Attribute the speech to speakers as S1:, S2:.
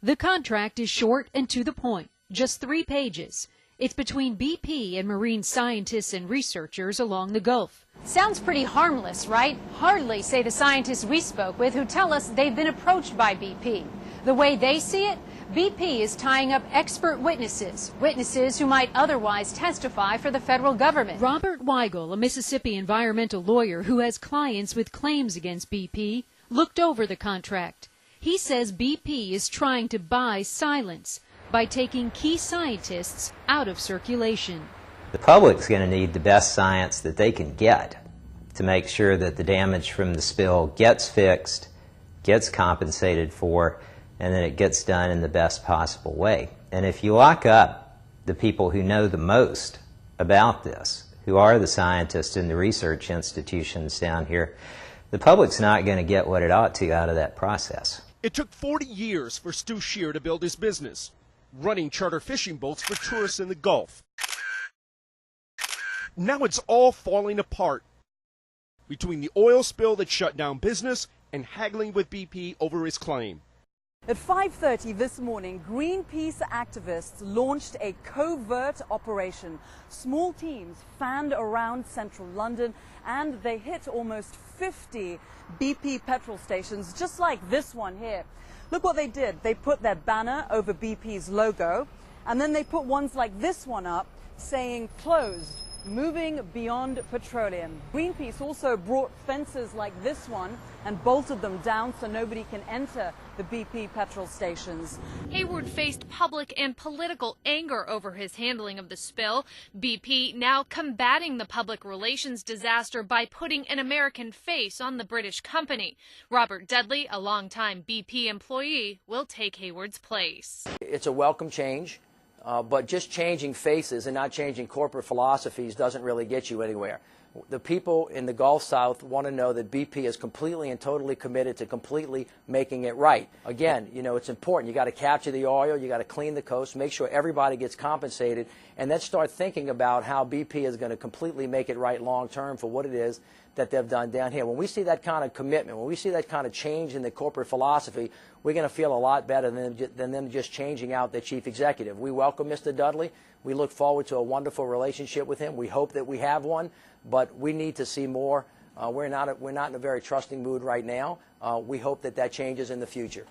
S1: The contract is short and to the point, just 3 pages. It's between BP and marine scientists and researchers along the Gulf.
S2: Sounds pretty harmless, right? Hardly, say the scientists we spoke with, who tell us they've been approached by BP. The way they see it, BP is tying up expert witnesses who might otherwise testify for the federal government.
S1: Robert Weigel, a Mississippi environmental lawyer who has clients with claims against BP, looked over the contract. He says BP is trying to buy silence by taking key scientists out of circulation.
S3: The public's going to need the best science that they can get to make sure that the damage from the spill gets fixed, gets compensated for, and that it gets done in the best possible way. And if you lock up the people who know the most about this, who are the scientists in the research institutions down here, the public's not going to get what it ought to out of that process.
S4: It took 40 years for Stu Scheer to build his business, running charter fishing boats for tourists in the Gulf. Now it's all falling apart between the oil spill that shut down business and haggling with BP over his claim.
S5: At 5:30 this morning, Greenpeace activists launched a covert operation. Small teams fanned around central London and they hit almost 50 BP petrol stations, just like this one here. Look what they did. They put their banner over BP's logo, and then they put ones like this one up saying closed, moving beyond petroleum. Greenpeace also brought fences like this one and bolted them down so nobody can enter the BP petrol stations.
S6: Hayward faced public and political anger over his handling of the spill. BP now combating the public relations disaster by putting an American face on the British company. Robert Dudley, a longtime BP employee, will take Hayward's place.
S7: It's a welcome change. But just changing faces and not changing corporate philosophies doesn't really get you anywhere. The people in the Gulf South want to know that BP is completely and totally committed to completely making it right. Again, you know, it's important. You got to capture the oil, you got to clean the coast, make sure everybody gets compensated, and then start thinking about how BP is going to completely make it right long term for what it is that they've done down here. When we see that kind of commitment, when we see that kind of change in the corporate philosophy, we're going to feel a lot better than them just changing out their chief executive. We welcome Mr. Dudley. We look forward to a wonderful relationship with him. We hope that we have one, but we need to see more. We're not in a very trusting mood right now. We hope that that changes in the future.